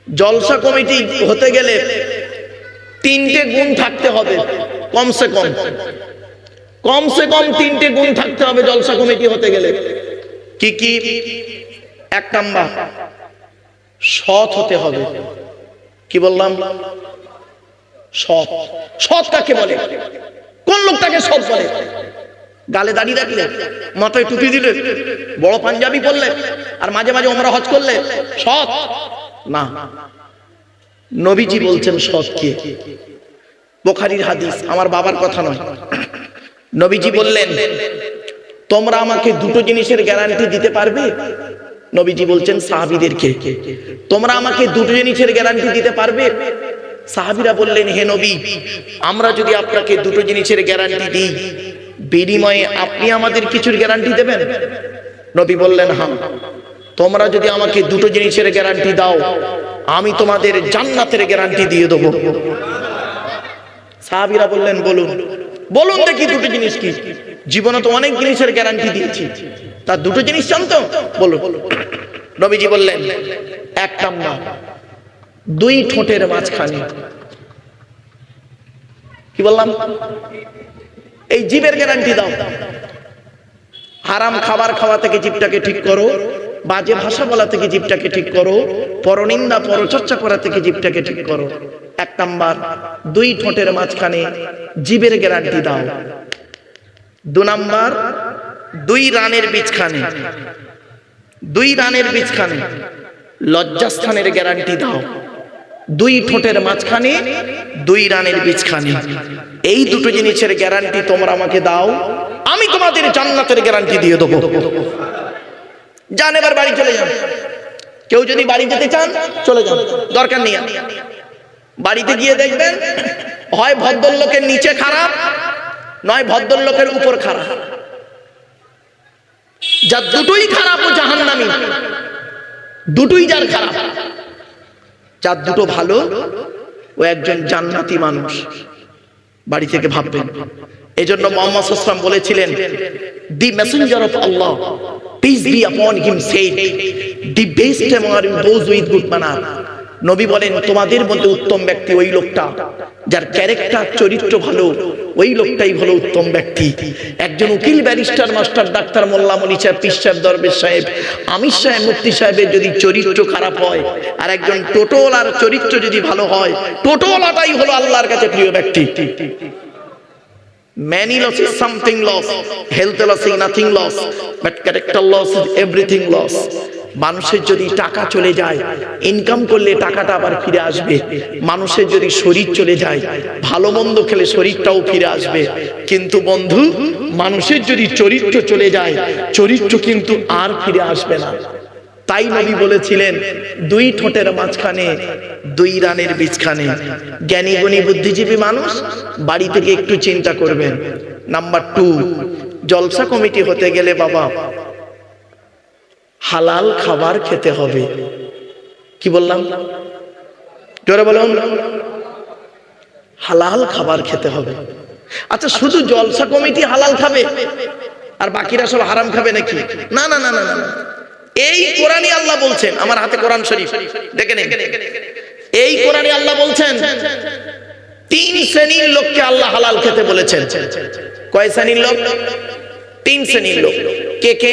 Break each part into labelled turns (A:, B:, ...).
A: জলসা committee হতে গেলে তিনটে গুণ থাকতে হবে, কমসে কম তিনটে গুণ থাকতে হবে জলসা কমিটি হতে গেলে। কি কি? এক নাম্বার, সৎ হতে হবে। কি বললাম? সৎ। সৎ কাকে বলে? কোন লোকটাকে সৎ বলে? গালে দাড়ি রাখলে, মাথায় টুপি দিলে, বড় পাঞ্জাবি পরলে, আর মাঝে মাঝে ওমরা হজ করলে সৎ না। নবীজি বলছেন সৎ কে? বুখারীর হাদিস, আমার বাবার কথা নয়। নবীজি বললেন, তোমরা আমাকে দুটো জিনিসের গ্যারান্টি দিতে পারবে? নবীজি বলছেন সাহাবীদেরকে, তোমরা আমাকে দুটো জিনিসের গ্যারান্টি দিতে পারবে? সাহাবীরা বললেন, হে নবী, আমরা যদি আপনাকে দুটো জিনিসের গ্যারান্টি দিই, বিনিময়ে আপনি আমাদের কিছুর গ্যারান্টি দেবেন? নবী বললেন, হ্যাঁ। তোমরা যদি আমাকে দুটো জিনিসের গ্যারান্টি দাও, আমি তোমাদের জান্নাতের গ্যারান্টি দিয়ে দেবো। সাহাবীরা বললেন, বলুন বলুন দেখি দুটো জিনিস কি? জীবনে তো অনেক জিনিসের গ্যারান্টি দিয়েছি, তার দুটো জিনিস চান তো, বলুন। নবীজি বললেন, এক নাম্বার, দুই ঠোঁটের মাঝখানে। কি বললাম? এই জিভের গ্যারান্টি দাও। হারাম খাবার খাওয়া থেকে জিভটাকে ঠিক করো, বাজে ভাষা বলা থেকে জিভটাকে ঠিক করো, পরনিন্দা পরচর্চা করা থেকে জিভটাকে ঠিক করো। এক নাম্বার, দুই ঠোঁটের মাঝখানে জিভের গ্যারান্টি দাও। দু নাম্বার, দুই রানের বীজখানে, দুই রানের বীজখানে লজ্জাস্থানের গ্যারান্টি দাও। দুই ঠোঁটের মাঝখানে, দুই রানের বীজখানে, এই দুটো জিনিসের গ্যারান্টি তোমরা আমাকে দাও, আমি তোমাদের জান্নাতের গ্যারান্টি দিয়ে দেবো। যান, এবার বাড়ি চলে যান। কেউ যদি বাড়ি যেতে চান চলে যান, দরকার নেই। বাড়িতে গিয়ে দেখবেন, হয় ভদ্রলোকের নিচে খারাপ, নয় ভদ্রলোকের উপর খারাপ। যা দুটোই খারাপ ও জাহান্নামী, দুটোই যার খারাপ। যার দুটো ভালো ও একজন জান্নাতি মানুষ। বাড়ি থেকে ভাববেন। এজন্য মুহাম্মদ সাল্লাল্লাহু আলাইহি ওয়াসাল্লাম বলেছিলেন, the messenger of Allah, peace be upon him, said, the best among those with good manner. নবী বলেন, তোমাদের মধ্যে উত্তম ব্যক্তি ওই লোকটা যার ক্যারেক্টার, চরিত্র ভালো, ওই লোকটাই হলো উত্তম ব্যক্তি। একজন উকিল, ব্যারিস্টার, মাস্টার, ডাক্তার, মোল্লা, মনি সাহেব, পীর সাহেব, দরবেশ সাহেব, আমির সাহেব, মুফতি সাহেবের যদি চরিত্র খারাপ হয়, আর একজন টোটোলার চরিত্র যদি ভালো হয়, টোটোলাটাই হলো আল্লাহর কাছে প্রিয় ব্যক্তি। Many loss is something loss, health loss is nothing loss, but character loss is everything loss. মানুষের যদি টাকা চলে যায়, ইনকাম করলে টাকাটা আবার ফিরে আসবে। মানুষের যদি শরীর চলে যায়, ভালো মন্দ খেলে শরীরটাও ফিরে আসবে। কিন্তু বন্ধু, মানুষের যদি চরিত্র চলে যায়, চরিত্র কিন্তু আর ফিরে আসবে না। তাই নবী বলেছিলেন, দুই ঠোঁটের মাঝখানে, দুই রানের বীজখানে। জ্ঞানী গুণী বুদ্ধিজীবী মানুষ বাড়ি থেকে একটু চিন্তা করবেন। নাম্বার 2, জলসা কমিটি হতে গেলে বাবা হালাল খাবার খেতে হবে। কি বললাম? জোরে বলুন। হালাল খাবার খেতে হবে। আচ্ছা, শুধু জলসা কমিটি হালাল খাবে আর বাকিরা সব হারাম খাবে নাকি? না না না না না, এই কোরআনই আল্লাহ বলছেন। আমার হাতে কোরআন শরীফ, দেখে নিন। এই কোরআনই আল্লাহ বলছেন, 3 শ্রেণীর লোককে আল্লাহ হালাল খেতে বলেছেন। কয় শ্রেণীর লোক? 3 শ্রেণীর লোক। কে কে?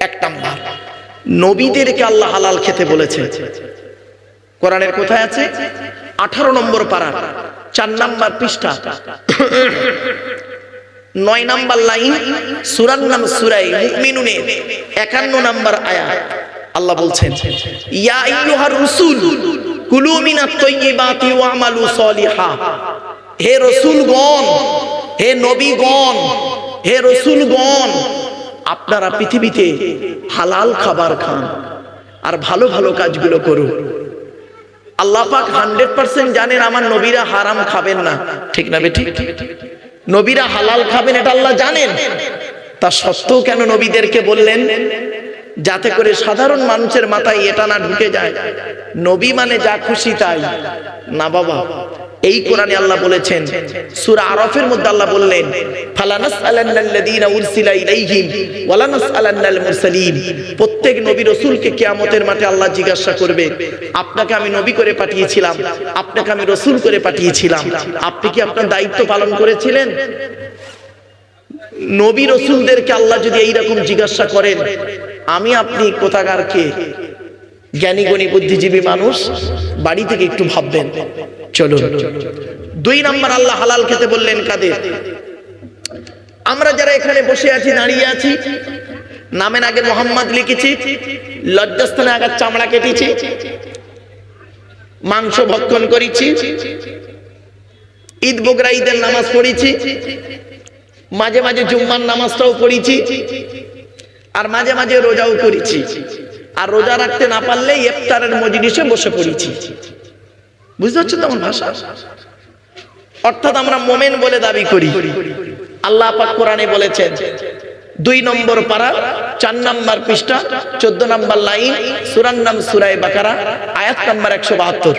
A: এক নাম্বার, নবীদেরকে আল্লাহ হালাল খেতে বলেছে। কোরআনের কোথায় আছে? 18 নম্বর পারা, 4 নম্বর পৃষ্ঠা, 9 নম্বর লাইন, সূরার নাম সূরা মুমিনুনের 51 নম্বর আয়াত। আল্লাহ বলছেন, ইয়া আইয়ুহার রাসূল কুলু মিনাত তাইয়্যিবাতি ওয়া'মালু সলিহা। হে রাসূলগণ, হে নবীগণ, হে রাসূলগণ, আপনারা পৃথিবীতে হালাল খাবার খান আর ভালো ভালো কাজগুলো করুন। আল্লাহ পাক 100% জানেন আমার নবীরা হারাম খাবেন না, ঠিক না বেঠিক? নবীরা হালাল খাবেন, এটা আল্লাহ জানেন। তা সত্ত্বেও কেন নবীদেরকে বললেন? যাতে করে সাধারণ মানুষের মাথায় এটা না ঢুকে যায় নবী মানে যা খুশি তাই। না বাবা, এই কোরআনে আল্লাহ বলেছেন, সূরা আরাফের মধ্যে আল্লাহ বললেন, ফালানাসআলান্নাল্লাযীনা উরসিলা ইলাইহিম ওয়ালানাসআলান্নাল মুরসালিন। প্রত্যেক নবী রাসূলকে কিয়ামতের মাঠে আল্লাহ জিজ্ঞাসা করবে, আপনাকে আমি নবী করে পাঠিয়েছিলাম, আপনাকে আমি রাসূল করে পাঠিয়েছিলাম, আপনি কি আপনার দায়িত্ব পালন করেছিলেন? নবী রাসূলদেরকে আল্লাহ যদি এইরকম জিজ্ঞাসা করেন, আমি আপনি কোথাকার কে? জ্ঞানী গুণী বুদ্ধিজীবী মানুষ বাড়ি থেকে একটু ভাববেন। চলুন, 2 নাম্বার আল্লাহ হালাল খেতে বললেন কাদের? আমরা যারা এখানে বসে আছি, দাঁড়িয়ে আছি, নামের আগে মোহাম্মদ লিখেছি, লজ্জাস্থানে আগে চামড়া কেটেছি, মাংস ভক্ষণ করেছি, ঈদ বকরা ঈদের নামাজ পড়েছি, মাঝে মাঝে জুম্মার নামাজটাও পড়েছি, আর মাঝে মাঝে রোজাও করেছি, আর রোজা রাখতে না পারলে ইফতারের মজলিসে বসে পড়েছি। বুঝতে পারছো তো আমার ভাষা? অর্থাৎ আমরা মোমেন বলে দাবি করি। আল্লাহ পাক কোরআনে বলেছেন, 2 নম্বর পারা 4 নম্বর পৃষ্ঠা 14 নম্বর লাইন, সূরার নাম সূরা বাকারা, আয়াত নম্বর 172,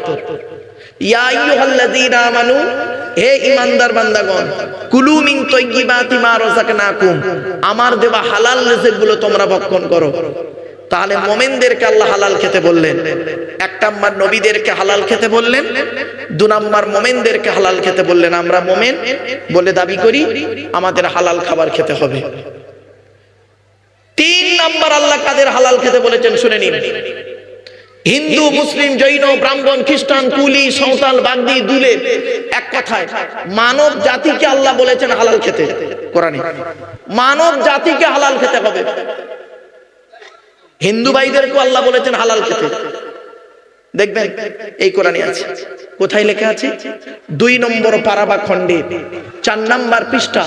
A: ইয়া আইয়ুহাল্লাযীনা আমানু, হে ঈমানদার বান্দাগণ, কুলু মিন তাইয়্যিবাতি মা রাযাকনাকুম, আমার দেওয়া হালাল রিজিকগুলো তোমরা ভক্ষণ করো। তাহলে মোমেনদেরকে আল্লাহ হালাল খেতে বললেন। 1 নাম্বার নবীদেরকে হালাল খেতে বললেন, 2 নাম্বার মোমেনদেরকে হালাল খেতে বললেন। আমরা মোমেন বলে দাবি করি, আমাদের হালাল খাবার খেতে হবে। 3 নাম্বার আল্লাহ কাদের হালাল খেতে বলেছেন শুনে নিন। হিন্দু, মুসলিম, জৈন, ব্রাহ্মণ, খ্রিস্টান, কুলি, সাঁওতাল, বাগদি, দুলে, এক কথায় মানব জাতিকে আল্লাহ বলেছেন হালাল খেতে। কোরআনে মানব জাতিকে হালাল খেতে হবে। হিন্দু ভাইদেরকে আল্লাহ বলেছেন হালাল খেতে। দেখবেন এই কোরআনে আছে। কোথায় লেখা আছে? 2 নম্বর পারা বা খণ্ডে 4 নম্বর পৃষ্ঠা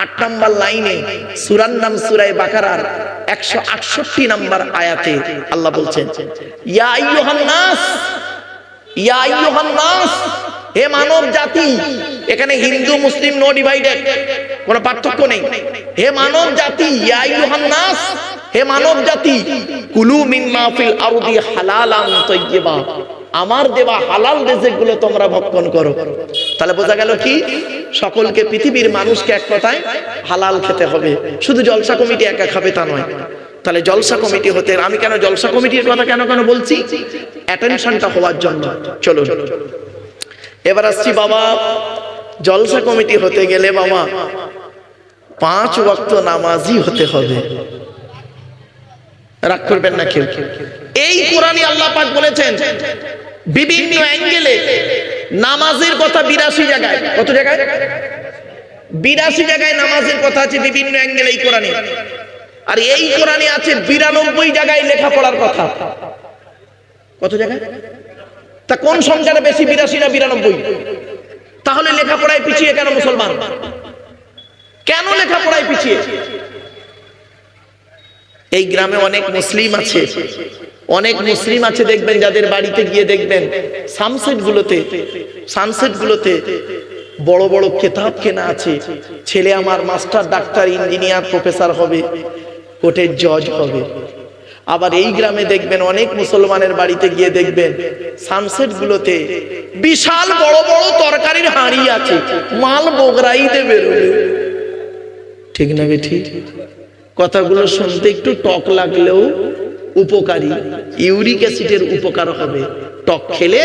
A: 8 নম্বর লাইনে, সূরার নাম সূরা বাকারার 168 নম্বর আয়াতে আল্লাহ বলছেন, ইয়া আইয়ুহান নাস, ইয়া আইয়ুহান নাস, হে মানব জাতি। এখানে হিন্দু মুসলিম নো ডিভাইডেড, কোনো পার্থক্য নেই। হে মানব জাতি, ইয়া আইয়ুহান নাস, হে মানব জাতি, কুলু মিম্মা ফিল আরদি হালালান তাইয়্যিবা, আমার দেওয়া হালাল রিজিকগুলো তোমরা ভক্ষণ করো। তাহলে বোঝা গেল কি, সকলকে, পৃথিবীর মানুষকে এক কথায় হালাল খেতে হবে। শুধু জলসা কমিটি একা খাবে তা নয়। তাহলে জলসা কমিটি হতে, আমি কেন জলসা কমিটির কথা কেন কেন বলছি? অ্যাটেনশনটা হওয়ার জন্য। চলো এবার আসছি বাবা, জলসা কমিটি হতে গেলে বাবা 5 ওয়াক্ত নামাজি হতে হবে। রাগ করবেন না কেউ। এই কোরআনে আল্লাহ পাক বলেছেন বিভিন্ন অ্যাঙ্গেলে নামাজের কথা 82 জায়গায়। কত জায়গায়? 82 জায়গায় নামাজের কথা আছে বিভিন্ন অ্যাঙ্গেলে এই কোরআনে। আর এই কোরআনে আছে 92 জায়গায় লেখাপড়ার কথা। কত জায়গায়? তা কোন সংখ্যাটা বেশি, 82 না 92? তাহলে লেখাপড়ায় পিছিয়ে কেন মুসলমান? কেন লেখাপড়ায় পিছিয়ে? এই গ্রামে অনেক মুসলিম আছে, অনেক মুসলিম আছে, দেখবেন যাদের বাড়িতে গিয়ে দেখবেন সানসেট গুলোতে বড় বড় কিতাব কেনা আছে। ছেলে আমার মাস্টার, ডাক্তার, ইঞ্জিনিয়ার, প্রফেসর হবে, কোর্টের জজ হবে। আবার এই গ্রামে দেখবেন অনেক মুসলমানের বাড়িতে গিয়ে দেখবেন সানসেট গুলোতে বিশাল বড় বড় তরকারির হাঁড়ি আছে, মাল বগরাইতে বেরোবে। ঠিক না বেঠি? কথাগুলো শুনতে একটু টক লাগলেও উপকারী। ইউরিক অ্যাসিডের উপকার হবে, টক খেলে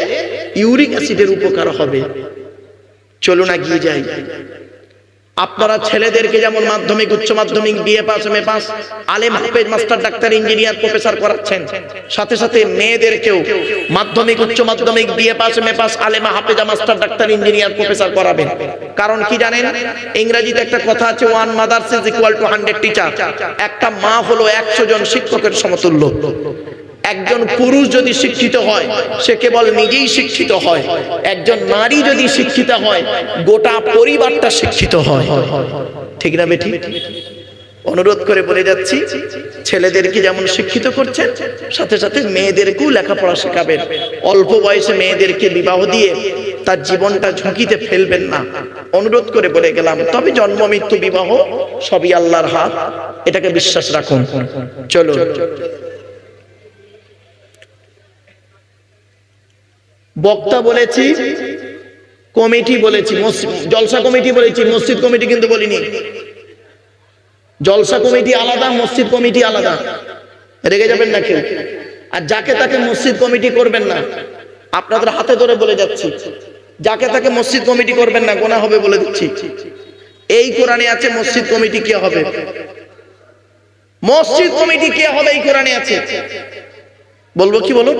A: ইউরিক অ্যাসিডের উপকার হবে। চলুন এগিয়ে যাই। আপনারা ছেলেদেরকে যেমন মাধ্যমিক, উচ্চ মাধ্যমিক, বিএ পাস, এমএ পাস, আলেম, হাফেজ, মাস্টার, ডাক্তার, ইঞ্জিনিয়ার, প্রফেসর করাচ্ছেন, সাথে সাথে মেয়েদেরকেও মাধ্যমিক, উচ্চ মাধ্যমিক, BA pass, MA pass, আলেমা, হাফেজা, master, doctor, engineer, professor করাবেন। কারণ কি জানেন? ইংরেজিতে একটা কথা আছে, 1 mother is equal to 100 teacher। একটা মা হলো 100 জন শিক্ষকের সমতুল্য। একজন পুরুষ যদি শিক্ষিত হয় সে কেবল নিজেই শিক্ষিত হয়, একজন নারী যদি শিক্ষিত হয় গোটা পরিবারটা শিক্ষিত হয়। ঠিক না বেটি? অনুরোধ করে বলে যাচ্ছি, ছেলেদেরকে যেমন শিক্ষিত করছেন সাথে সাথে মেয়েদেরকেও লেখাপড়া শেখাবেন। অল্প বয়সে মেয়েদেরকে বিবাহ দিয়ে তার জীবনটা ঝুঁকিতে ফেলবেন না, অনুরোধ করে বলে গেলাম। তবে জন্ম, মৃত্যু, বিবাহ সবই আল্লাহর হাত, এটাকে বিশ্বাস রাখুন। চলো বক্তা বলেছি কমিটি বলেছি, জলসা কমিটি বলেছি, মসজিদ কমিটি কিন্তু বলিনি। জলসা কমিটি আলাদা, মসজিদ কমিটি আলাদা, রেগে যাবেন না কেউ। আর যাকে তাকে মসজিদ কমিটি করবেন না, আপনাদের হাতে ধরে বলে যাচ্ছি, যাকে তাকে মসজিদ কমিটি করবেন না, গোনা হবে বলে দিচ্ছি। এই কোরআনে আছে মসজিদ কমিটি কে হবে, মসজিদ কমিটি কে হবে এই কোরআনে আছে। বলবো কি, বলো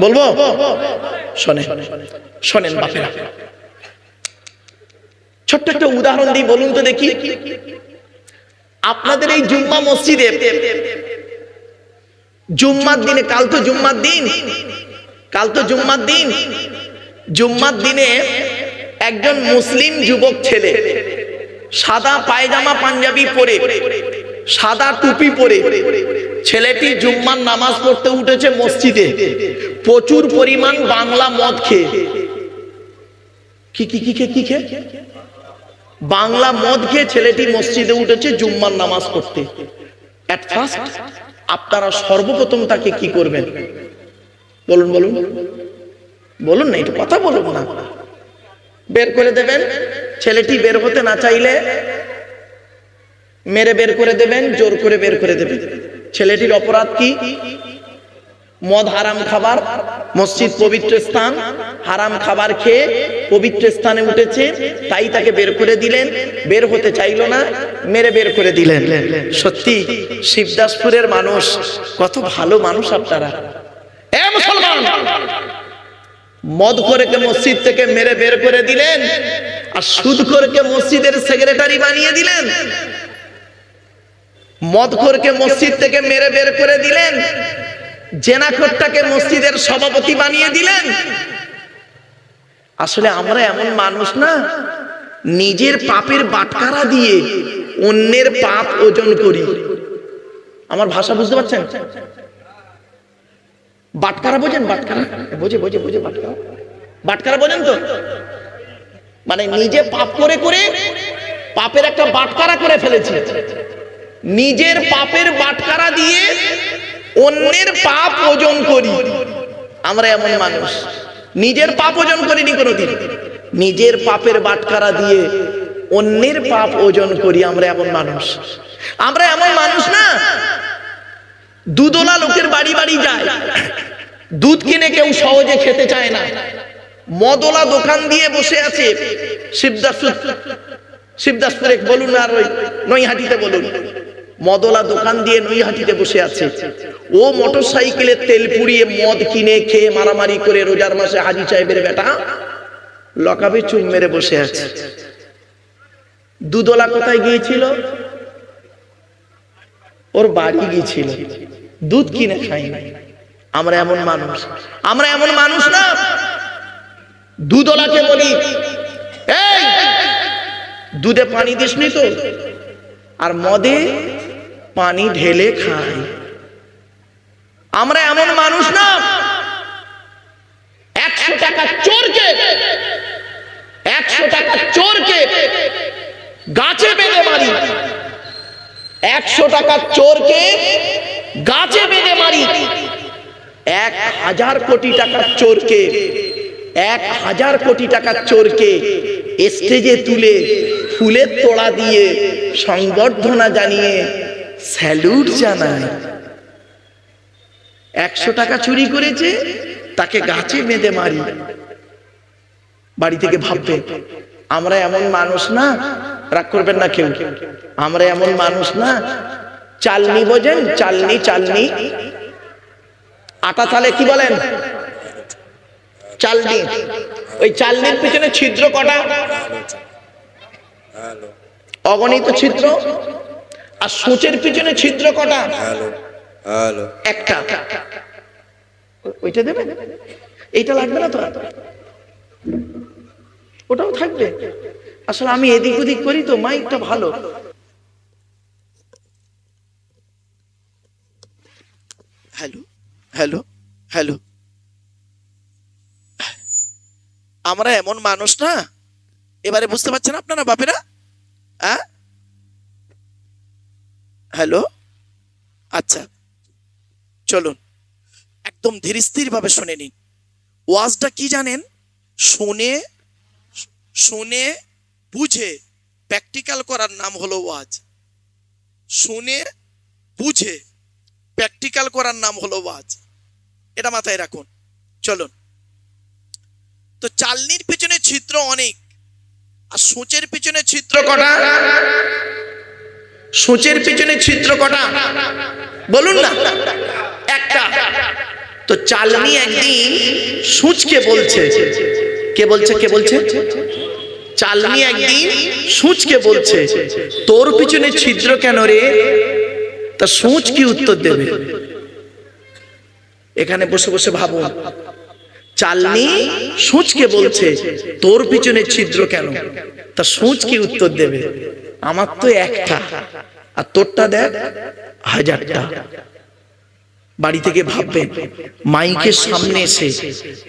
A: বলবো, শোনেন শোনেন বাপেরা, ছোট্ট একটা উদাহরণ দিই, বলুন তো দেখি। আপনাদের এই জুম্মা মসজিদে জুম্মার দিনে, কাল তো জুম্মার দিন, কাল তো জুম্মার দিন, জুম্মার দিনে একজন মুসলিম যুবক ছেলে সাদা পায়জামা পাঞ্জাবি পরে, সাদা টুপি পরে, ছেলেটি জুম্মার নামাজ পড়তে উঠেছে মসজিদে, প্রচুর পরিমাণ বাংলা মদ খেয়ে। কি খেয়ে? বাংলা মদ খেয়ে ছেলেটি মসজিদে উঠেছে জুম্মার নামাজ পড়তে। এট ফার্স্ট আপনারা সর্বপ্রথম তাকে কি করবেন, বলুন বলুন বলুন না, একটু কথা বলুন না। বের করে দেবেন। ছেলেটি বের হতে না চাইলে মেরে বের করে দেবেন, জোর করে বের করে দেবেন। ছেলেটির অপরাধ কি? মদ হারাম খাবার, মসজিদ পবিত্র স্থান, হারাম খাবার খেয়ে পবিত্র স্থানে উঠেছে, তাই তাকে বের করে দিলেন। বের হতে চাইলো না, মেরে বের করে দিলেন। সত্যি শিবদাসপুরের মানুষ কত ভালো মানুষ আপনারা। এ মুসলমান, মদ খোরকে মসজিদ থেকে মেরে বের করে দিলেন, আর সুদ খোরকে মসজিদের সেক্রেটারি বানিয়ে দিলেন। মদ খোরকে মসজিদ থেকে মেরে বের করে দিলেন, জেনাখোরটাকে মসজিদের সভাপতি বানিয়ে দিলেন। আসলে আমরা এমন মানুষ না, নিজের পাপের বাটখারা দিয়ে অন্যের পাপ ওজন করি। আমার ভাষা বুঝতে পারছেন? বাটখারা বোঝেন? বাটখারা বোঝে বোঝে বোঝে বাটখারা, বাটখারা বোঝেন তো? মানে নিজে পাপ করে করে পাপের একটা বাটখারা করে ফেলেছি। নিজের পাপের বাটখারা দিয়ে অন্যের পাপ ওজন করি। আমরা এমন মানুষ, নিজের পাপ ওজন করিনি কোনোদিন, নিজের পাপের বাটখারা দিয়ে অন্যের পাপ ওজন করি। আমরা এমন মানুষ। আমরা এমন মানুষ না, দুধওয়ালা লোকের বাড়ি বাড়ি যায়, দুধ কিনে কেউ সহজে খেতে চায় না। মদওয়ালা দোকান দিয়ে বসে আছে, শিবদাসপুরে বলুন আর ওই নৈহাটিতে বলুন, মদওয়ালা দোকান দিয়ে নৈহাটিতে বসে আছে। ও মোটর সাইকেলে তেল পুড়িয়ে মদ কিনে খেয়ে মারামারি করে রোজার মাসে হাজি সাহেবের বেটা লকাবে চুম মেরে বসে আছে। দুধওয়ালা কোথায় গিয়েছিল? ওর বাড়ি গিয়েছিল, দুধ কিনে খাই নাই। আমরা এমন মানুষ। আমরা এমন মানুষ না, দুধওয়ালাকে বলি এই দুধে পানি দিসনি তো, আর মদে পানি ঢেলে খায়। আমরা এমন মানুষ না, 100 টাকা চোরকে 100 টাকা চোরকে গাছে বেঁধে মারি, 100 টাকা চোরকে গাছে বেঁধে মারি, 1000 কোটি টাকার চোরকে 1000 কোটি টাকার চোরকে স্টেজে তুলে ফুলের তোড়া দিয়ে সংবর্ধনা জানিয়ে স্যালুট জানায়। 100 টাকা চুরি করেছে, তাকে গাছে বেঁধে মারি। বাড়ি থেকে ভাববে আমরা এমন মানুষ না, রাগ করবেন না কেউ, আমরা এমন মানুষ না। চালনি বোঝেন? চালনি, চালনি আটা চালে কি বলেন? চালনি। ওই চালনির পিছনে ছিদ্র কটা? অগণিত ছিদ্র। আর সূচের পিছনে ছিদ্র কটা? একটা। ওইটা দেবেন, এইটা লাগবে না তো, ওটাও থাকবে। আসলে আমি এদিক ওদিক করি তো, মাইকটা ভালো। হ্যালো হ্যালো হ্যালো, আমরা এমন মানুষ না। এবারে বুঝতে পারছেন আপনারা বাপেরা? হ্যালো, আচ্ছা চলুন একদম ধীর স্থির ভাবে শুনে নিন। ওয়াজটা কি জানেন? শুনে শুনে বুঝে প্র্যাকটিক্যাল করার নাম হলো ওয়াজ। শুনে বুঝে প্র্যাকটিক্যাল করার নাম হলো ওয়াজ। এটা মাথায় রাখুন। চলুন, তো চালনির পিছনে ছিদ্র অনেক, আর সূচের পিছনে ছিদ্র কটা? সূচের পিছনে ছিদ্র কটা বলুন না? একটা। তো চালনি একদিন সূচকে বলছে, কে বলছে? কে বলছে? চালনি একদিন সূচকে বলছে, তোর পিছনে ছিদ্র কেন রে? তা সূচ কি উত্তর দেবে? এখানে বসে বসে ভাবুন। চালনি সূচকে বলছে, তোর পিছনে ছিদ্র কেন? তা সূচ কি উত্তর দেবে? আমার তো একটা, আর তোরটা দেখ হাজারটা। বাড়ি থেকে ভাববেন, মাইকের সামনে এসে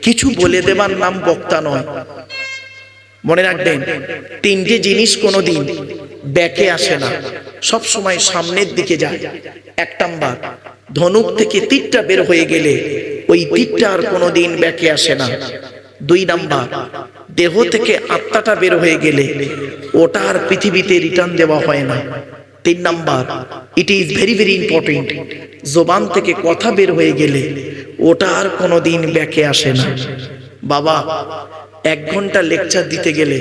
A: কিছু বলে দেবার নাম বক্তা নয়। মনে রাখবেন, তিনটে জিনিস কোনোদিন ব্যাকে আসে না, সব সময় সামনের দিকে যায়। এক নাম্বার, ধনুক থেকে তীরটা বের হয়ে গেলে ওই তীরটা আর কোনোদিন ব্যাকে আসে না। দুই নাম্বার, দেহ থেকে আত্মাটা বের হয়ে গেলে ওটা আর পৃথিবীতে রিটার্ন দেওয়া হয় না। তিন number, it is very very important, জবান থেকে কথা বের হয়ে গেলে ওটা আর কোনোদিন ব্যাকে আসে না। বাবা, 1 ঘন্টা লেকচার দিতে গেলে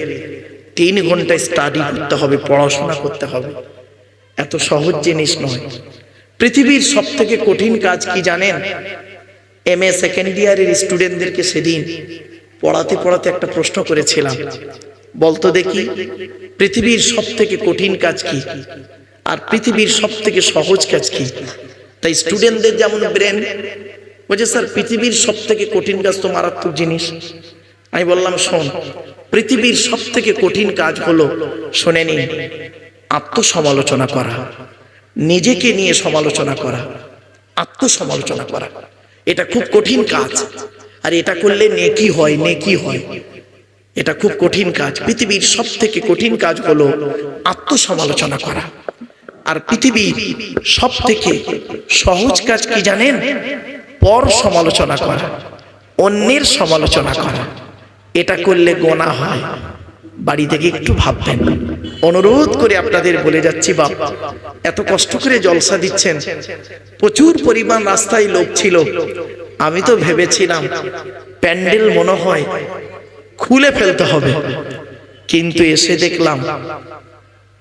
A: 3 ঘন্টা স্টাডি করতে হবে, পড়াশোনা করতে হবে। এত সহজ জিনিস নয়। পৃথিবীর সব থেকে কঠিন কাজ কি জানেন? MA সেকেন্ড ইয়ারের স্টুডেন্টদেরকে সেদিন পড়াতে পড়াতে একটা প্রশ্ন করেছিলাম, বলতো দেখি পৃথিবীর সব থেকে কঠিন কাজ কি আর পৃথিবীর সব থেকে সহজ কাজ কি? তাই স্টুডেন্টদের যেমন ব্রেন বলছে, স্যার পৃথিবীর সব থেকে কঠিন কাজ তো মারাত্মক জিনিস। আমি বললাম, শোন, পৃথিবীর সব থেকে কঠিন কাজ হলো, শুনে নিন, আত্মসমালোচনা করা, নিজেকে নিয়ে সমালোচনা করা, আত্মসমালোচনা করা। এটা খুব কঠিন কাজ, আর এটা করলে নেকি হয়, নেকি হয়। এটা খুব কঠিন কাজ। পৃথিবীর সব থেকে কঠিন কাজ হলো আত্মসমালোচনা করা। আর পৃথিবীর সব থেকে সহজ কাজ কি জানেন? পর সমালোচনা করা, অন্যের সমালোচনা করা। এটা করলে গোনা হয়। বাড়ি থেকে একটু ভাববেন। অনুরোধ করে আপনাদের বলে যাচ্ছি, বাপ এত কষ্ট করে জলসা দিচ্ছেন, প্রচুর পরিমাণ রাস্তায় লোক ছিল। আমি তো ভেবেছিলাম প্যান্ডেল মনে হয় খুলে ফেলতে হবে, কিন্তু এসে দেখলাম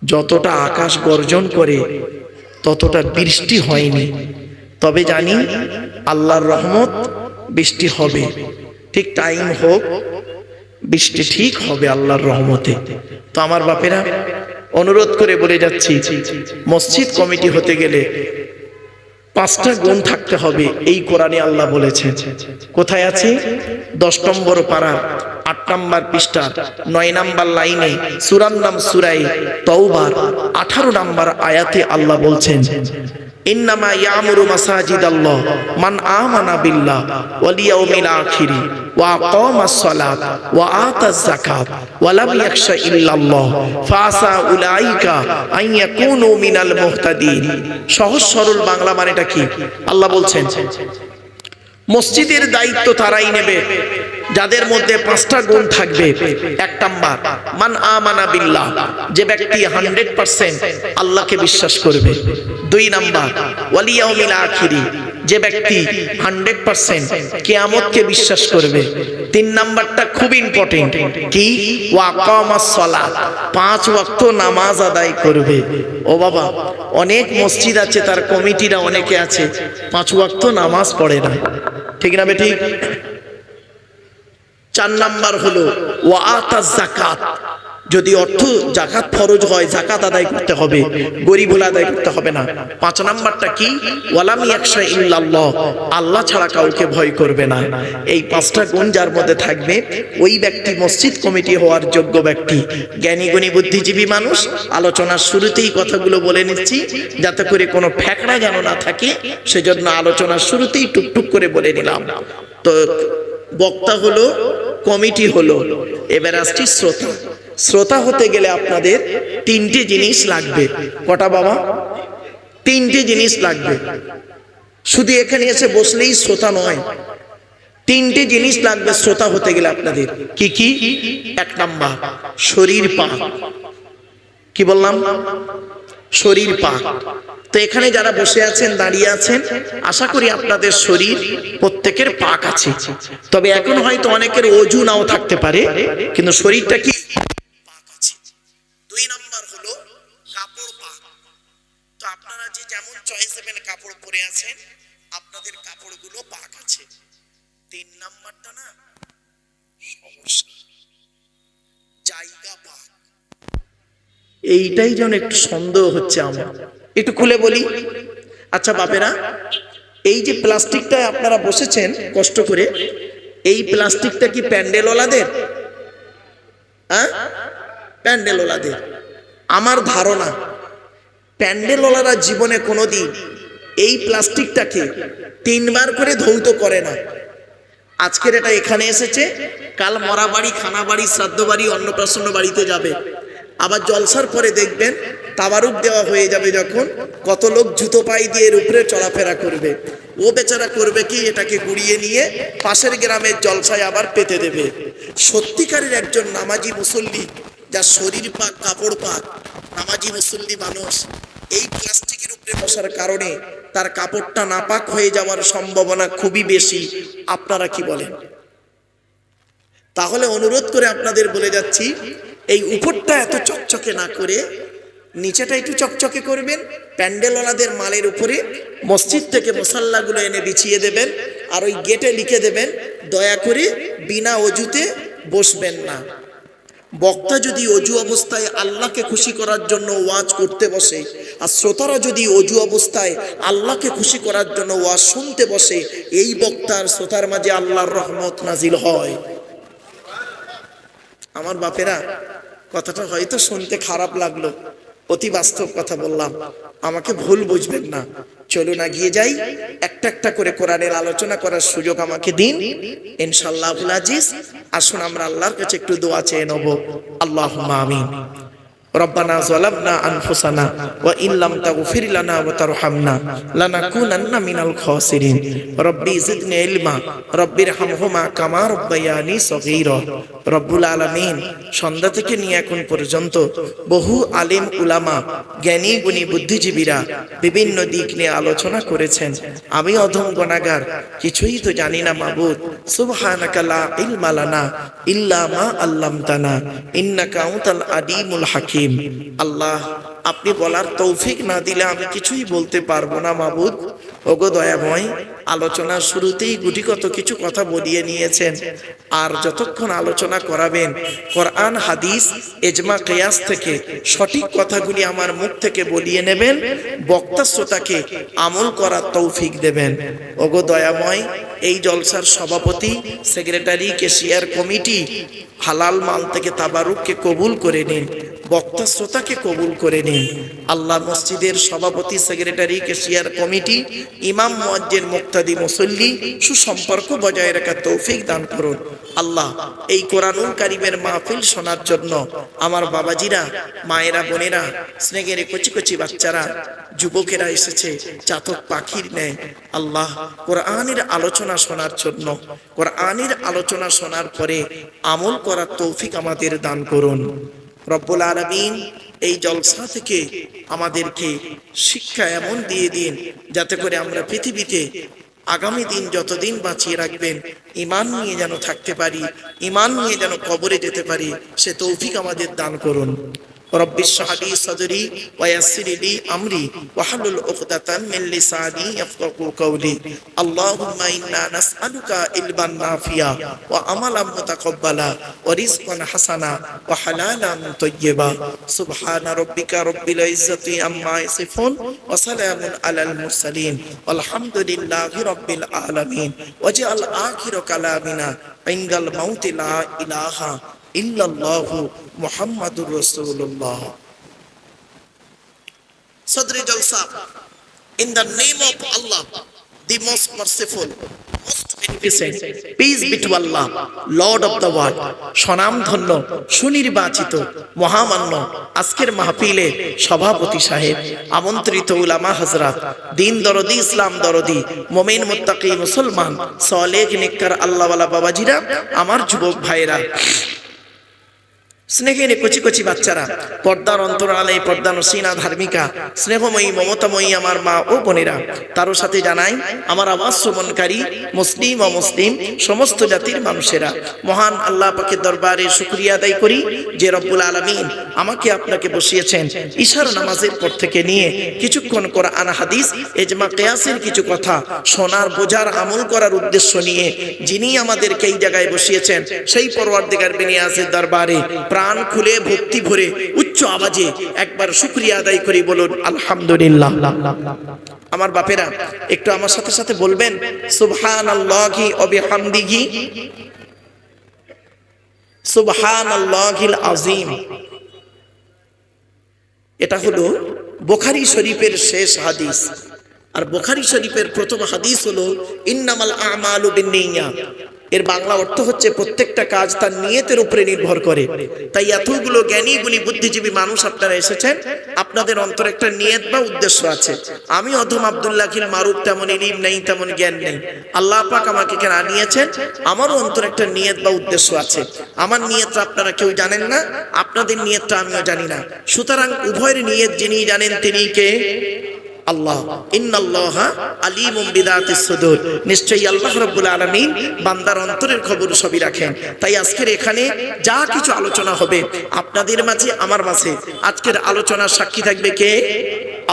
A: যতটা আকাশ গর্জন করে ততটা বৃষ্টি হয়নি। তবে জানি আল্লাহর রহমত, বৃষ্টি হবে, ঠিক টাইম হোক, বৃষ্টি ঠিক হবে আল্লাহর রহমতে। তো আমার বাপেরা, অনুরোধ করে বলে যাচ্ছি, মসজিদ কমিটি হতে গেলে 5টা গুণ থাকতে হবে। এই কোরআনে আল্লাহ বলেছেন। কোথায় আছে? 10 নম্বর পারার 8 নম্বর পৃষ্ঠা 9 নম্বর লাইনে সূরার নাম সূরা তাওবার 18 নম্বর আয়াতে আল্লাহ বলছেন, ইন্নামা ইয়ামুরু মাসাজিদাল্লাহ মান আমানা বিল্লাহ ওয়াল ইয়াউমিল আখির ওয়া আকামাস সালাত ওয়া আতাজ যাকাত ওয়া লাম ইয়াখশা ইল্লাল্লাহ ফাসা উলাইকা আন ইয়াকুনু মিনাল মুহতাদিন। সহজ সরল বাংলা মানেটা কি? আল্লাহ বলছেন, মসজিদের দায়িত্ব তারাই নেবে যাদের মধ্যে 5টা গুণ থাকবে। 1 নাম্বার, মান আমানা বিল্লাহ, যে ব্যক্তি 100% আল্লাহকে বিশ্বাস করবে। 2 নাম্বার, ওয়াল ইয়াউমিল আখির, যে ব্যক্তি 100% কিয়ামতকে বিশ্বাস করবে। 3 নাম্বারটা খুব ইম্পর্টেন্ট, কি? ওয়া আকামাস সালাত, 5 ওয়াক্ত নামাজ আদায় করবে। ও বাবা, অনেক মসজিদ আছে, তার কমিটিরা অনেকে আছে 5 ওয়াক্ত নামাজ পড়ে না, ঠিক না বেঠিক? 4 নাম্বার হলো ওয়া আতাজ যাকাত, যদি অর্থ যাকাত ফরজ হয় যাকাত আদায় করতে হবে, গরিব হলে আদায় করতে হবে না। 5 নাম্বারটা কি? ওয়ালাম ইয়াখশা ইল্লাল্লাহ, আল্লাহ ছাড়া কাউকে ভয় করবে না। এই 5টা গুণ যার মধ্যে থাকবে, ওই ব্যক্তি মসজিদ কমিটি হওয়ার যোগ্য ব্যক্তি। জ্ঞানী গুণী বুদ্ধিজীবী মানুষ, আলোচনার শুরুতেই কথাগুলো বলে নিচ্ছি যাতে করে কোনো ফ্যাকড়া যেন না থাকে, সেজন্য আলোচনার শুরুতেই টুকটুক করে বলে নিলাম। তো বক্তা হলো, কমিটি হলো, এবার আসছি শ্রোতা। শ্রোতা হতে গেলে আপনাদের 3টে জিনিস লাগবে। কটা বাবা? 3টে জিনিস লাগবে। শুধু এখানে এসে বসলেই শ্রোতা নয়, তিনটে জিনিস লাগবে শ্রোতা হতে গেলে আপনাদের। কি কি? এক নাম্বার শরীর পাক। কি বললাম? শরীর পাক। তো এখানে যারা বসে আছেন, দাঁড়িয়ে আছেন, আশা করি আপনাদের শরীর প্রত্যেকের পাক আছে। তবে এখন হয়তো অনেকের ওযু নাও থাকতে পারে, কিন্তু শরীরটা কি পাক আছে। দুই নাম্বার হলো কাপড় পাক। তো আপনারা যে যেমন চয়েসেবল কাপড় পরে আছেন, আপনাদের কাপড়গুলো পাক আছে। তিন নাম্বারটা না সমস্যা, জায়গা পাক। এইটাই যেন একটু সন্দেহ হচ্ছে আমার, একটু খুলে বলি। আচ্ছা বাপেরা, এই যে প্লাস্টিকটায় আপনারা বসেছেন কষ্ট করে, এই প্লাস্টিকটা কি প্যান্ডেলওয়ালাদের? হ্যাঁ, প্যান্ডেলওয়ালাদের। আমার ধারণা প্যান্ডেলওয়ালারা জীবনে কোনোদিন এই প্লাস্টিকটাকে তিনবার করে ধৌত করে না। আজকের এটা এখানে এসেছে, কাল মরা বাড়ি, খানা বাড়ি, শ্রাদ্ধ বাড়ি, অন্নপ্রাশন বাড়িতে যাবে। আবার জলসার পরে দেখবেন তাবারুক দেওয়া হয়ে যাবে যখন, কত লোক জুতো পাই দিয়ে এর উপরে চলাফেরা করবে। ও বেচারা করবে কি, এটাকে গুড়িয়ে নিয়ে পাশের গ্রামের জলসায় আবার পেতে দেবে। সত্যিকারের একজন নামাজি মুসল্লি, যার শরীর পাক, কাপড় পাক, নামাজি মুসল্লি মানুষ, এই প্লাস্টিকের উপরে বসার কারণে তার কাপড়টা নাপাক হয়ে যাওয়ার সম্ভাবনা খুবই বেশি। আপনারা কি বলেন? তাহলে অনুরোধ করে আপনাদের বলে যাচ্ছি, এই উপরটা এত চকচকে না করে নিচেটা একটু চকচকে করবেন। প্যান্ডেলওয়ালাদের মালের উপরে মসজিদ থেকে মুসাল্লাগুলো এনে বিছিয়ে দেবেন, আর ওই গেটে লিখে দেবেন, দয়া করে বিনা অজুতে বসবেন না। বক্তা যদি অজু অবস্থায় আল্লাহকে খুশি করার জন্য ওয়াজ করতে বসে, আর শ্রোতারা যদি অজু অবস্থায় আল্লাহকে খুশি করার জন্য ওয়াজ শুনতে বসে, এই বক্তার শ্রোতার মাঝে আল্লাহর রহমত নাজিল হয়। আমার বাপেরা, কথাটা হয়তো শুনতে খারাপ লাগলো, অতি বাস্তব কথা বললাম, আমাকে ভুল বুঝবেন না। চলুন এগিয়ে যাই, একটা একটা করে কোরআনের আলোচনা করার সুযোগ আমাকে দিন ইনশাআল্লাহুল আজিজ। আসুন আমরা আল্লাহর কাছে একটু দোয়া চেয়ে নেব। আল্লাহুম্মা আমিন। রব্বানা যালামনা আনফুসানা ওয়া ইন লাম তাগফির লানা ওয়া তারহামনা লানাকুনান্না মিনাল খাসিরিন। রব্বি জিদনি ইলমা রব্বিরহামহুমা কামা রাব্বায়ানি সগীরা। রব্বুল আলামিন, সন্ধ্যা থেকে নিয়ে এখন পর্যন্ত বহু আলেম উলামা, জ্ঞানী গুণী বুদ্ধিজীবীরা বিভিন্ন দিক নিয়ে আলোচনা করেছেন। আমি অধম গুনাহগার, কিছুই তো জানি না মাবুদ। সুবহানাকা লা ইলমা লানা ইল্লা মা আল্লামতানা ইন্নাকা আনতাল আলিমুল হাকিম। আল্লাহ, আপনি বলার তৌফিক না দিলে আমি কিছুই বলতে পারবো না মাবুদ। ওগো দয়াময়, আলোচনার শুরুতেই গুটিকত কিছু কথা বলিয়ে নিয়েছেন, আর যতক্ষণ আলোচনা করাবেন কোরআন, হাদিস, ইজমা, কিয়াস থেকে সঠিক কথাগুলি আমার মুখ থেকে বলিয়ে নেবেন, বক্তা শ্রোতাকে আমল করার তৌফিক দেবেন। ওগো দয়াময়, এই জলসার সভাপতি, সেক্রেটারি, ক্যাশিয়ার কমিটি, হালাল মাল থেকে তাবারুককে কবুল করে নিন, বক্তা শ্রোতাকে কবুল করে নিন। আল্লাহ, মসজিদের সভাপতি, সেক্রেটারি, ক্যাশিয়ার কমিটি, ইমাম, মুয়াজ্জিন, মুক্তাদি, মুসল্লি সুসম্পর্ক বজায় রাখার তৌফিক দান করুন। আল্লাহ, এই কোরআনুল কারীমের মাহফিল শোনার জন্য আমার বাবাজিরা, মায়েরা, বোনেরা, স্নেহের কচি কচি বাচ্চারা, যুবকেরা এসেছে চাতক পাখির ন্যায়। আল্লাহ, কোরআনের আলোচনা শোনার জন্য, কোরআনের আলোচনা শোনার পরে আমল করার তৌফিক আমাদের দান করুন। রব্বুল আলামিন, এই জলসা থেকে আমাদেরকে শিক্ষা এমন দিয়ে দিন যাতে করে আমরা পৃথিবীতে আগামী দিন যতদিন বাঁচিয়ে রাখবেন ঈমান নিয়ে যেন থাকতে পারি, ঈমান নিয়ে যেন কবরে যেতে পারি, সে তৌফিক আমাদের দান করুন। রব্বি ইশরাহ লি সাদরি ওয়া ইয়াসসির লি আমরি ওয়াহলুল উকদাতাম মিন লিসানি ইয়াফকাহু কওলি। আল্লাহুম্মা ইন্না নাসআলুকা ইলমান নাফিয়া ওয়া আমালান মুতাকাব্বালা ওয়া রিজকান হাসানা ওয়া হালালান তাইয়্যিবা। সুবহানা রাব্বিকা রাব্বিল ইজ্জাতি আম্মা ইয়াসিফুন ওয়া সালামুন আলাল মুরসালিন ওয়ালহামদুলিল্লাহি রাব্বিল আলামিন। ওয়াজআল আখির কালামিনা ইনদাল মাউতি লা ইলাহা ইল্লাল্লাহু মুহাম্মাদুর রাসূলুল্লাহ। Sadri Jalsa, in the name of Allah, the most merciful, most peace be to Allah, lord of the world, স্বনামধন্য সুনির্বাচিত মহামান্য আজকের মাহফিলে সভাপতি সাহেব, আমন্ত্রিত উলামা হযরত, দিন দরদি, ইসলাম দরদি, মুমিন মুত্তাকি মুসলমান, সালেহ নেককার আল্লাহওয়ালা বাবাজিরা, আমার যুবক ভাইরা, স্নেহের কচি কচি বাচ্চারা, পর্দার অন্তরালে পর্দা নসিনা ধার্মিকা, স্নেহময়ী মমতাময়ী আমার মা ও বোনেরা, তারও সাথে জানাই আমার আওয়াজ শ্রবণকারী মুসলিম ও মুসলিম সমস্ত জাতির মানুষেরা, মহান আল্লাহ পাকের দরবারে শুকরিয়া আদায় করি যে রব্বুল আলামিন আমাকে আপনাকে বসিয়েছেন ইশার নামাজের পর থেকে নিয়ে কিছুক্ষণ কোরআন হাদিস ইজমা কিয়াসের কিছু কথা শোনার, বোঝার, আমল করার উদ্দেশ্য নিয়ে যিনি আমাদেরকে এই জায়গায় বসিয়েছেন সেই পরওয়ারদিগার বিনিয়াজের দরবারে প্রাণ খুলে ভক্তি ভরে উচ্চ আওয়াজে একবার শুকরিয়া আদায় করি, বলুন আলহামদুলিল্লাহ। আমার বাপেরা একটু আমার সাথে সাথে বলবেন সুবহানাল্লাহি ওয়া বিহামদিহি সুবহানাল্লাহিল আযীম। এটা হলো বুখারী শরীফের শেষ হাদিস, আর বুখারী শরীফের প্রথম হাদিস হলো ইন্নামাল আমালু বিন্নিয়াত। এর বাংলা অর্থ হচ্ছে প্রত্যেকটা কাজ তার নিয়তের উপরে নির্ভর করে। তাই এতগুলো জ্ঞানী গুণী বুদ্ধিজীবী মানুষ আপনারা এসেছেন, আপনাদের অন্তরে একটা নিয়ত বা উদ্দেশ্য আছে। আমি অধম আব্দুল্লাহিল মারুফ, তেমন ইলম নেই, তেমন জ্ঞান নেই, আল্লাহ পাক আমাকে কেন আনিয়েছেন, আমারও অন্তরে একটা নিয়ত বা উদ্দেশ্য আছে। আমার নিয়তটা আপনারা কেউ জানেন না, আপনাদের নিয়তটা আমিও জানি না। সুতরাং উভয়ের নিয়ত যিনি জানেন তিনি কে? আল্লাহ। ইন্নাল্লাহা আলিমুম বিদাতিস সুদূর, নিশ্চয়ই আল্লাহ রাব্বুল আলামিন বান্দার অন্তরের খবর সবই রাখেন। তাই আজকের এখানে যা কিছু আলোচনা হবে আপনাদের মাঝে আমার মাঝে, আজকের আলোচনার সাক্ষী থাকবে কে?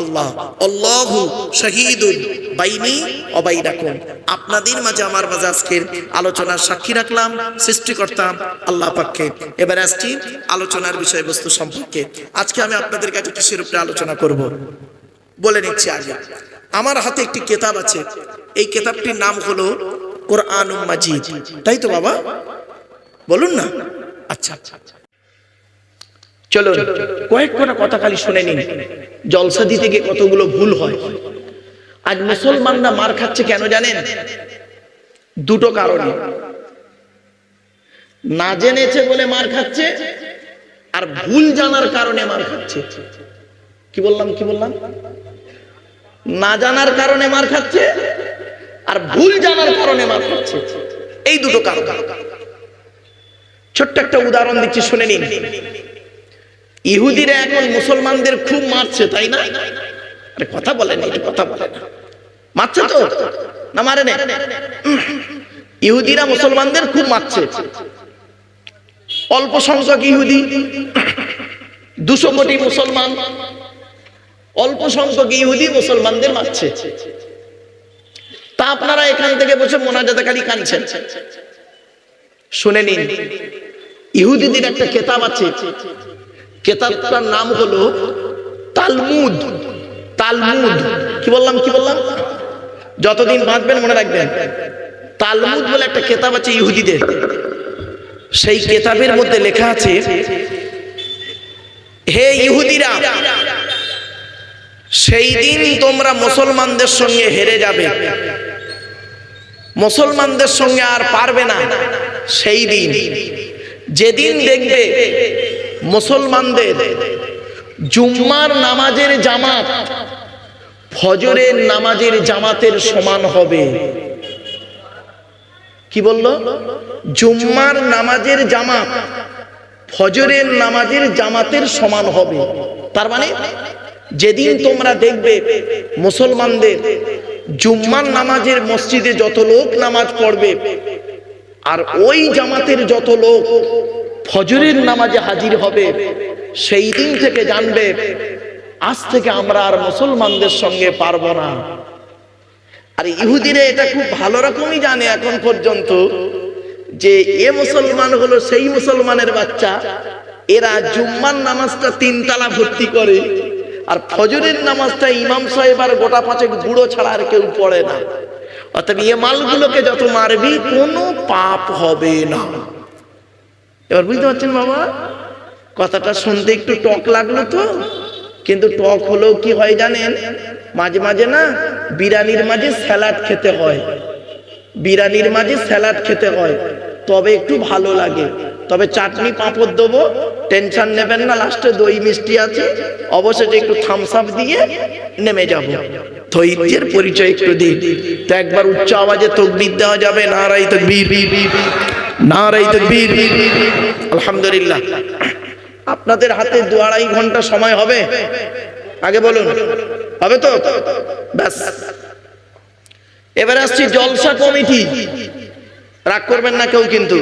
A: আল্লাহ। আল্লাহু শাহীদুন বাইনি ওয়া বাইনাকুম। আপনাদের মাঝে আমার মাঝে আজকের আলোচনার সাক্ষী রাখলাম সৃষ্টিকর্তা আল্লাহ পাককে। এবার আসছি আলোচনার বিষয়বস্তু সম্পর্কে। আজকে আমি আপনাদের কাছে কিসের উপরে আলোচনা করব বলে নিচ্ছি। আগে আমার হাতে একটি কিতাব আছে, এই কিতাবটির নাম হলো কোরআনুল মাজিদ, তাই তো বাবা? বলুন না। আচ্ছা, চলো কয়েকটা কথা খালি শুনে নিন। জলসা দিতে গিয়ে কতগুলো ভুল হয়। আজ মুসলমানরা মার খাচ্ছে কেন জানেন? দুটো কারণে। না জেনেছে বলে মার খাচ্ছে, আর ভুল জানার কারণে মার খাচ্ছে। কি বললাম? না জানার কারণে মার খাচ্ছে, আর ভুল জানার কারণে মার খাচ্ছে। এই দুটো কারণ। ছোট্ট একটা উদাহরণ দিচ্ছি, শুনে নিন। ইহুদিরা এখন মুসলমানদের খুব মারছে, তাই না? আরে কথা বলেন, এটা কথা বলেন। মারছে তো না? মারে না? ইহুদিরা মুসলমানদের খুব মারছে। অল্প সংখ্যক ইহুদি, 200 কোটি মুসলমান, অল্প সংখ্যক ইহুদি মুসলমানদের মারছে। তা আপনারা এখান থেকে বসে মোনাজাতকারী কাঁদছেন। শুনে নিন, ইহুদিদের একটা কিতাব আছে, কিতাবটার নাম হলো তালমুদ। তালমুদ কি বললাম? যতদিন বাঁচবেন মনে রাখবেন, তালমুদ বলে একটা কিতাব আছে ইহুদিদের। সেই কিতাবের মধ্যে লেখা আছে, হে ইহুদিরা, সেই দিন তোমরা মুসলমানদের সঙ্গে হেরে যাবে, মুসলমানদের সঙ্গে আর পারবে না। সেই দিন, যেদিন দেখবে মুসলমানদের জুম্মার নামাজের জামাত ফজরের নামাজের জামাতের সমান হবে। কি বলল? জুম্মার নামাজের জামাত ফজরের নামাজের জামাতের সমান হবে। তার মানে যেদিন তোমরা দেখবে মুসলমানদের জুম্মার নামাজের মসজিদে যত লোক নামাজ পড়বে, আর ওই জামাতের যত লোক ফজরের নামাজে হাজির হবে, সেই দিন থেকে জানবে আজ থেকে আমরা আর মুসলমানদের সঙ্গে পারবো না। আর ইহুদিরা এটা খুব ভালো রকমই জানে এখন পর্যন্ত, যে এ মুসলমান হলো সেই মুসলমানের বাচ্চা, এরা জুম্মার নামাজটা 3 তালা ভর্তি করে, আর ফজরের নামাজটা ইমাম সাহেব আর গোটা 5 বুড়ো ছাড়া আর কেউ পড়ে না। অতএব এ মালগুলোকে যত মারবি কোনো পাপ হবে না। এবার বুঝতে পারছেন বাবা? কথাটা শুনতে একটু টক লাগলো তো, কিন্তু টক হলেও কি হয় জানেন? মাঝে মাঝে না বিরিয়ানির মাঝে স্যালাড খেতে হয়। বিরিয়ানির মাঝে স্যালাড খেতে হয়, তবে একটু ভালো লাগে। তবে চাটনি পাঁপড় দেবো, টেনশন নেবেন না, লাস্টে দই মিষ্টি আছে, অবশেষে একটু থামস আপ দিয়ে নেমে যাব। ধৈর্যের পরিচয় একটু দিন। তো একবার উচ্চ আওয়াজে তাকবীর দেওয়া যাবে? নারায়ে তাকবীর, নারায়ে তাকবীর। আলহামদুলিল্লাহ। আপনাদের হাতে 2-2.5 ঘন্টা সময় হবে? আগে বলুন, হবে তো? ব্যাস, এবারে আসছি জলসা কমিটি। রাগ করবেন না কেউ কিন্তু।